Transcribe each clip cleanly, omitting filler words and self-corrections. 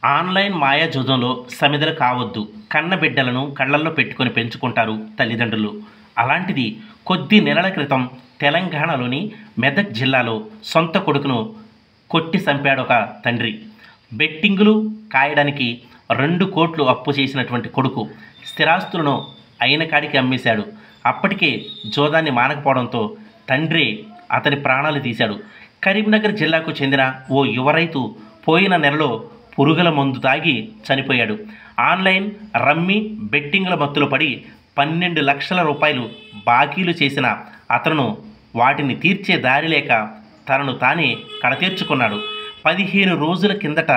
Online మాయాజూదంలో సమిధలు కావద్దు. కన్న బిడ్డలను కళ్ళల్లో పెట్టుకొని పెంచుకుంటారు తల్లిదండ్రులు. అలాంటిది కొద్ది నెలల క్రితం తెలంగాణలోని మెదక్ జిల్లాలో సొంత కొడుకును కొట్టి చంపాడొక తండ్రి. బెట్టింగులు కాయడానికి 2 కోట్లు అప్పు చేసినటువంటి కొడుకు స్థిరాస్తులను అయిన కాడికి అమ్మేశాడు. అప్పటికే జోదాన్ని మానకపోవడంతో తండ్రి అతని ప్రాణాలు తీశాడు. కరీంనగర్ జిల్లాకు చెందిన ఓ యువ రైతు పోయిన నెలలో పురుగుల మందు తాగి చనిపోయాడు. ఆన్లైన్ రమ్మీ బెట్టింగ్ల మత్తులో పడి 12 లక్షల రూపాయలు బాకీలు చేసిన అతను వాటిని తీర్చే దారి లేక తనను తానే కడతీర్చుకున్నాడు. 15 రోజుల కిందట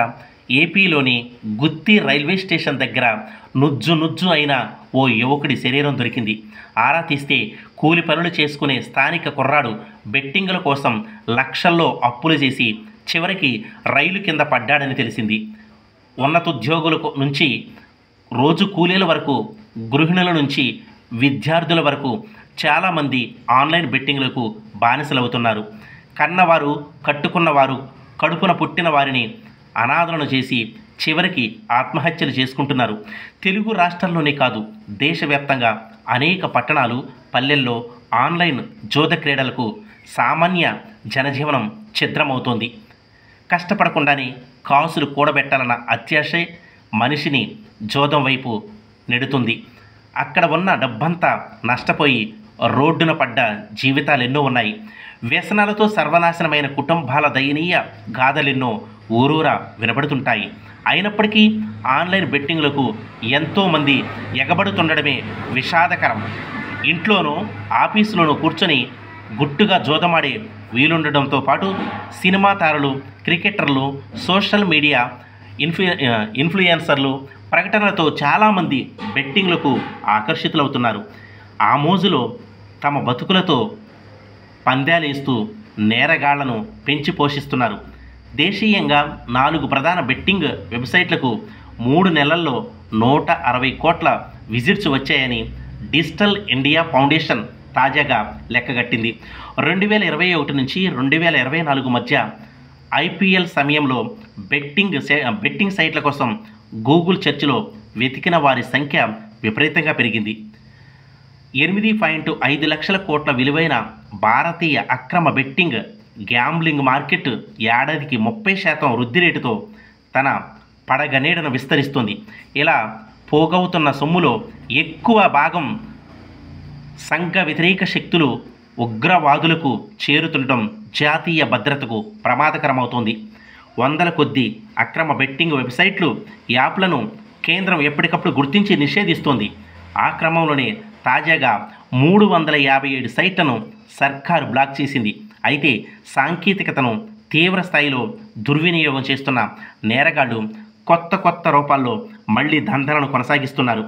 ఏపీలోని గుత్తి రైల్వే స్టేషన్ దగ్గర నుజ్జు అయిన ఓ యువకుడి శరీరం దొరికింది. ఆరా తీస్తే కూలి పనులు చేసుకునే స్థానిక కుర్రాడు బెట్టింగుల కోసం లక్షల్లో అప్పులు చేసి చివరికి రైలు కింద పడ్డాడని తెలిసింది. ఉన్నతోద్యోగుల నుంచి రోజు కూలీల వరకు, గృహిణుల నుంచి విద్యార్థుల వరకు చాలామంది ఆన్లైన్ బెట్టింగ్లకు బానిసలవుతున్నారు. కన్నవారు, కట్టుకున్నవారు, కడుపున పుట్టిన వారిని అనాథలను చేసి చివరికి ఆత్మహత్యలు చేసుకుంటున్నారు. తెలుగు రాష్ట్రాల్లోనే కాదు, దేశవ్యాప్తంగా అనేక పట్టణాలు, పల్లెల్లో ఆన్లైన్ జోద క్రీడలకు సామాన్య జనజీవనం ఛిద్రమవుతోంది. కష్టపడకుండానే కాసులు కూడబెట్టాలన్న అత్యాశే మనిషిని జోదం వైపు నెడుతుంది. అక్కడ ఉన్న డబ్బంతా నష్టపోయి రోడ్డున పడ్డ జీవితాలు ఎన్నో ఉన్నాయి. వ్యసనాలతో సర్వనాశనమైన కుటుంబాల దయనీయ గాథలెన్నో ఊరూరా వినబడుతుంటాయి. అయినప్పటికీ ఆన్లైన్ బెట్టింగ్లకు ఎంతోమంది ఎగబడుతుండడమే విషాదకరం. ఇంట్లోనూ ఆఫీసులోనూ కూర్చొని గుట్టుగా జోదమాడే వీలుండడంతో పాటు సినిమా తారలు, క్రికెటర్లు, సోషల్ మీడియా ఇన్ఫ్లుయెన్సర్లు ప్రకటనలతో చాలామంది బెట్టింగ్లకు ఆకర్షితులవుతున్నారు. ఆ మోజులో తమ బతుకులతో పందాలేస్తూ నేరగాళ్లను పెంచి పోషిస్తున్నారు. దేశీయంగా 4 ప్రధాన బెట్టింగ్ వెబ్సైట్లకు 3 నెలల్లో 160 కోట్ల విజిట్స్ వచ్చాయని డిజిటల్ ఇండియా ఫౌండేషన్ తాజాగా లెక్కగట్టింది. 2021 నుంచి 2024 మధ్య ఐపీఎల్ సమయంలో బెట్టింగ్ సైట్ల కోసం గూగుల్ సెర్చ్లో వెతికిన వారి సంఖ్య విపరీతంగా పెరిగింది. 8.5 లక్షల కోట్ల విలువైన భారతీయ అక్రమ బెట్టింగ్ గ్యాంబ్లింగ్ మార్కెట్ ఏడాదికి 30% వృద్ధి రేటుతో తన పడగనేడను విస్తరిస్తుంది. ఇలా పోగవుతున్న సొమ్ములో ఎక్కువ భాగం సంఘ వ్యతిరేక శక్తులు, ఉగ్రవాదులకు చేరుతుండటం జాతీయ భద్రతకు ప్రమాదకరమవుతోంది. వందల కొద్దీ అక్రమ బెట్టింగ్ వెబ్సైట్లు, యాప్లను కేంద్రం ఎప్పటికప్పుడు గుర్తించి నిషేధిస్తోంది. ఆ క్రమంలోనే తాజాగా 357 సైట్లను సర్కారు బ్లాక్ చేసింది. అయితే సాంకేతికతను తీవ్ర స్థాయిలో దుర్వినియోగం చేస్తున్న నేరగాళ్లు కొత్త రూపాల్లో మళ్లీ దందాలను కొనసాగిస్తున్నారు.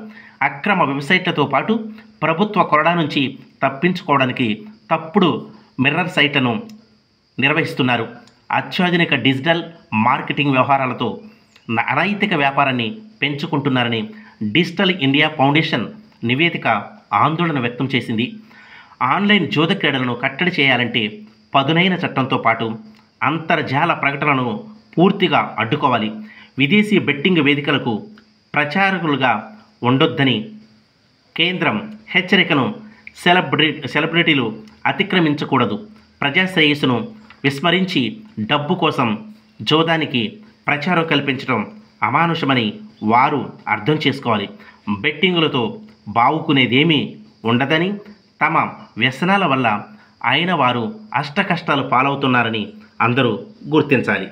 అక్రమ వెబ్సైట్లతో పాటు ప్రభుత్వ కొరడా నుంచి తప్పించుకోవడానికి తప్పుడు మిర్రర్ సైట్లను నిర్వహిస్తున్నారు. అత్యాధునిక డిజిటల్ మార్కెటింగ్ వ్యవహారాలతో అనైతిక వ్యాపారాన్ని పెంచుకుంటున్నారని డిజిటల్ ఇండియా ఫౌండేషన్ నివేదిక ఆందోళన వ్యక్తం చేసింది. ఆన్లైన్ జోద క్రీడలను కట్టడి చేయాలంటే పదునైన చట్టంతో పాటు అంతర్జాల ప్రకటనలను పూర్తిగా అడ్డుకోవాలి. విదేశీ బెట్టింగ్ వేదికలకు ప్రచారకులుగా ఉండొద్దని కేంద్రం హెచ్చరికను సెలబ్రిటీలు అతిక్రమించకూడదు. ప్రజాశ్రేయస్సును విస్మరించి డబ్బు కోసం జోదానికి ప్రచారం కల్పించడం అమానుషమని వారు అర్థం చేసుకోవాలి. బెట్టింగులతో బావుకునేదేమీ ఉండదని, తమ వ్యసనాల వల్ల అయిన వారు అష్టకష్టాలు పాలవుతున్నారని అందరూ గుర్తించాలి.